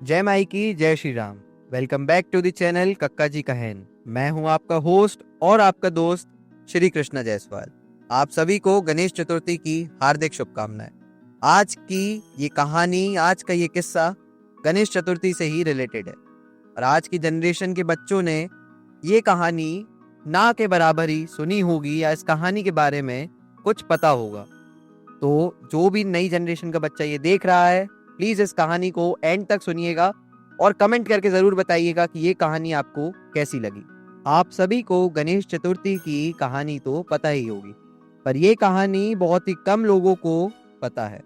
जय माई की जय Shri Ram. Welcome back to the channel Kakka ji कहन। मैं हूं आपका होस्ट और आपका दोस्त श्री कृष्ण जायसवाल। आप सभी को गणेश चतुर्थी की हार्दिक शुभकामनाएं। आज की ये कहानी, आज का ये किस्सा गणेश चतुर्थी से ही रिलेटेड है और आज की जनरेशन के बच्चों ने ये कहानी ना के बराबर ही सुनी होगी या इस कहानी के बारे में कुछ पता होगा। तो जो भी नई जनरेशन का बच्चा ये देख रहा है, प्लीज इस कहानी को एंड तक सुनिएगा और कमेंट करके जरूर बताइएगा कि ये कहानी आपको कैसी लगी। आप सभी को गणेश चतुर्थी की कहानी तो पता ही होगी, पर ये कहानी बहुत ही कम लोगों को पता है।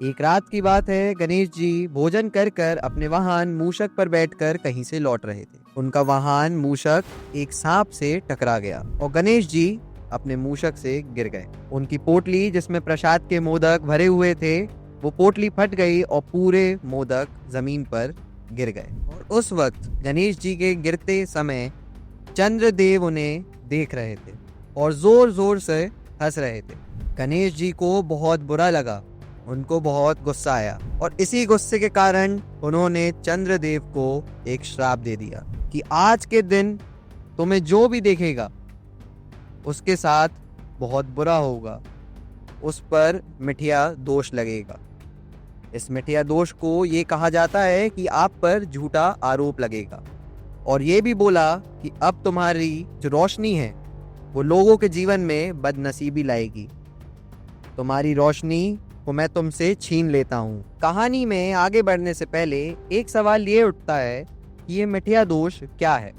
एक रात की बात है, गणेश जी भोजन कर कर अपने वाहन मूषक पर बैठकर कहीं से लौट रहे थे। उनका वाहन मूषक एक सांप से टकरा गया और गणेश जी अपने मूषक से गिर गए। उनकी पोटली जिसमें प्रसाद के मोदक भरे हुए थे, वो पोटली फट गई और पूरे मोदक जमीन पर गिर गए। और उस वक्त गणेश जी के गिरते समय चंद्रदेव उन्हें देख रहे थे और जोर जोर से हंस रहे थे। गणेश जी को बहुत बुरा लगा, उनको बहुत गुस्सा आया और इसी गुस्से के कारण उन्होंने चंद्रदेव को एक श्राप दे दिया कि आज के दिन तुम्हें जो भी देखेगा उसके साथ बहुत बुरा होगा, उस पर मिठिया दोष लगेगा। इस मिठिया दोष को ये कहा जाता है कि आप पर झूठा आरोप लगेगा। और ये भी बोला कि अब तुम्हारी जो रोशनी है वो लोगों के जीवन में बदनसीबी लाएगी, तुम्हारी रोशनी को मैं तुमसे छीन लेता हूँ। कहानी में आगे बढ़ने से पहले एक सवाल ये उठता है कि ये मिठिया दोष क्या है।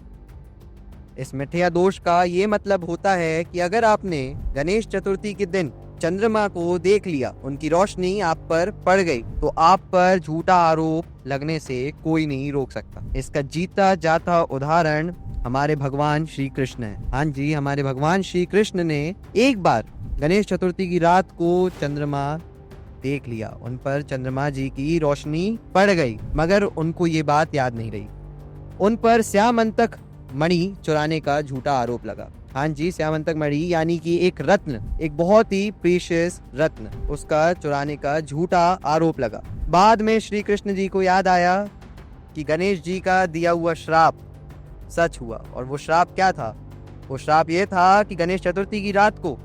इस मिठिया दोष का ये मतलब होता है कि अगर आपने गणेश चतुर्थी के दिन चंद्रमा को देख लिया, उनकी रोशनी आप पर पड़ गई, तो आप पर झूठा आरोप लगने से कोई नहीं रोक सकता। इसका जीता जाता उदाहरण हमारे भगवान श्री कृष्ण है। हाँ जी, हमारे भगवान श्री कृष्ण ने एक बार गणेश चतुर्थी की रात को चंद्रमा देख लिया, उन पर चंद्रमा जी की रोशनी पड़ गई, मगर उनको ये बात याद नहीं रही। उन पर श्यामंतक मणि चुराने का झूठा आरोप लगा। हाँ जी, श्यामंतक मणि यानी कि एक रत्न, एक बहुत ही प्रीशियस रत्न, उसका चुराने का झूठा आरोप लगा। बाद में श्री कृष्ण जी को याद आया कि गणेश जी का दिया हुआ श्राप सच हुआ। और वो श्राप क्या था? वो श्राप ये था कि गणेश चतुर्थी की रात को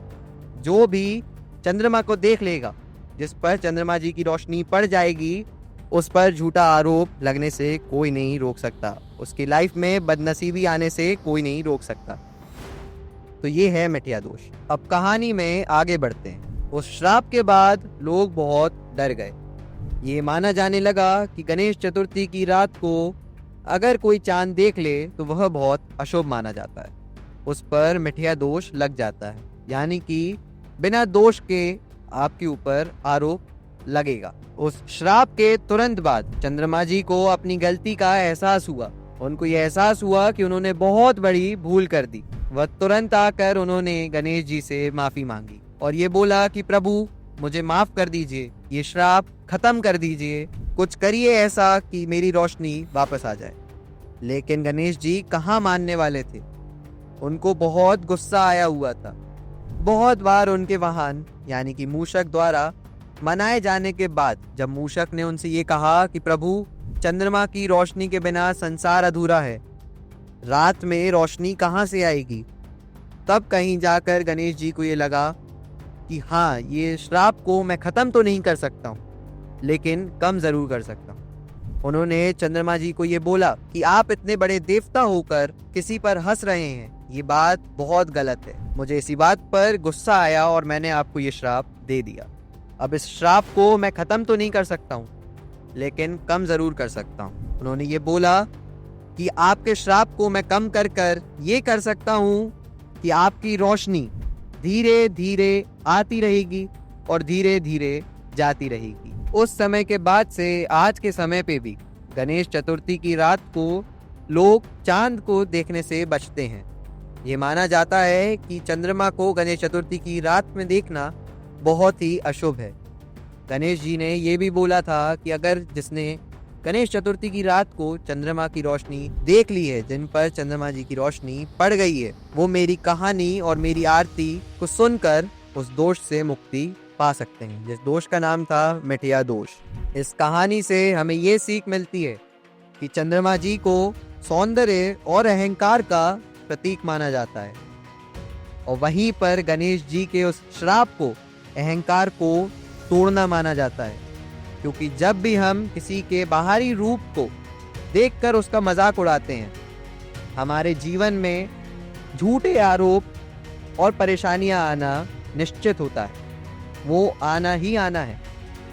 जो भी चंद्रमा को देख लेगा, जिस पर चंद्रमा जी की रोशनी पड़ जाएगी, उस पर झूठा आरोप लगने से कोई नहीं रोक सकता, उसकी लाइफ में बदनसीबी आने से कोई नहीं रोक सकता। तो ये है मिठिया दोष। अब कहानी में आगे बढ़ते हैं। उस श्राप के बाद लोग बहुत डर गए। ये माना जाने लगा कि गणेश चतुर्थी की रात को अगर कोई चांद देख ले तो वह बहुत अशुभ माना जाता है, उस पर मिठिया दोष लग जाता है, यानी कि बिना दोष के आपके ऊपर आरोप लगेगा। उस श्राप के तुरंत बाद चंद्रमा जी को अपनी गलती का एहसास हुआ। उनको ये एहसास हुआ कि उन्होंने बहुत बड़ी भूल कर दी। वह तुरंत आकर उन्होंने गणेश जी से माफी मांगी और ये बोला कि प्रभु मुझे माफ कर दीजिए, ये श्राप खत्म कर दीजिए, कुछ करिए ऐसा कि मेरी रोशनी वापस आ जाए। लेकिन गणेश जी कहाँ मानने वाले थे, उनको बहुत गुस्सा आया हुआ था। बहुत बार उनके वाहन यानी कि मूषक द्वारा मनाए जाने के बाद जब मूषक ने उनसे ये कहा कि प्रभु चंद्रमा की रोशनी के बिना संसार अधूरा है, रात में रोशनी कहाँ से आएगी, तब कहीं जाकर गणेश जी को ये लगा कि हाँ, ये श्राप को मैं खत्म तो नहीं कर सकता हूँ, लेकिन कम जरूर कर सकता हूँ। उन्होंने चंद्रमा जी को ये बोला कि आप इतने बड़े देवता होकर किसी पर हंस रहे हैं, ये बात बहुत गलत है। मुझे इसी बात पर गुस्सा आया और मैंने आपको ये श्राप दे दिया। अब इस श्राप को मैं खत्म तो नहीं कर सकता हूँ, लेकिन कम जरूर कर सकता हूँ। उन्होंने ये बोला कि आपके श्राप को मैं कम कर कर ये कर सकता हूँ कि आपकी रोशनी धीरे धीरे आती रहेगी और धीरे धीरे जाती रहेगी। उस समय के बाद से आज के समय पे भी गणेश चतुर्थी की रात को लोग चांद को देखने से बचते हैं। ये माना जाता है कि चंद्रमा को गणेश चतुर्थी की रात में देखना बहुत ही अशुभ है। गणेश जी ने ये भी बोला था कि अगर जिसने गणेश चतुर्थी की रात को चंद्रमा की रोशनी देख ली है, जिन पर चंद्रमा जी की रोशनी पड़ गई है, वो मेरी कहानी और मेरी आरती को सुनकर उस दोष से मुक्ति पा सकते हैं, जिस दोष का नाम था मिठिया दोष। इस कहानी से हमें ये सीख मिलती है कि चंद्रमा जी को सौंदर्य और अहंकार का प्रतीक माना जाता है, और वहीं पर गणेश जी के उस श्राप को, अहंकार को तोड़ना माना जाता है। क्योंकि जब भी हम किसी के बाहरी रूप को देखकर उसका मजाक उड़ाते हैं, हमारे जीवन में झूठे आरोप और परेशानियां आना निश्चित होता है, वो आना ही आना है।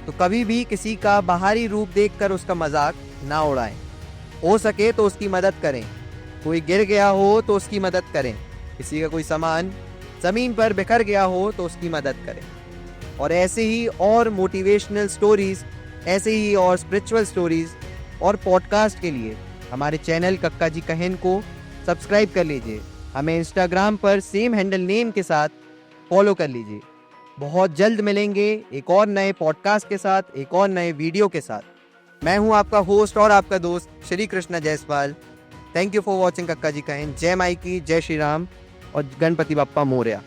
तो कभी भी किसी का बाहरी रूप देखकर उसका मजाक ना उड़ाएं। हो सके तो उसकी मदद करें, कोई गिर गया हो तो उसकी मदद करें, किसी का कोई सामान ज़मीन पर बिखर गया हो तो उसकी मदद करें। और ऐसे ही और मोटिवेशनल स्टोरीज़, ऐसे ही और स्पिरिचुअल स्टोरीज़ और पॉडकास्ट के लिए हमारे चैनल कक्का जी कहन को सब्सक्राइब कर लीजिए। हमें इंस्टाग्राम पर सेम हैंडल नेम के साथ फॉलो कर लीजिए। बहुत जल्द मिलेंगे एक और नए पॉडकास्ट के साथ, एक और नए वीडियो के साथ। मैं हूं आपका होस्ट और आपका दोस्त Shri Krishna Jaiswal. Thank you for watching कक्का जी कहन। जय माई की, जय श्री राम और गणपति बप्पा मोरया।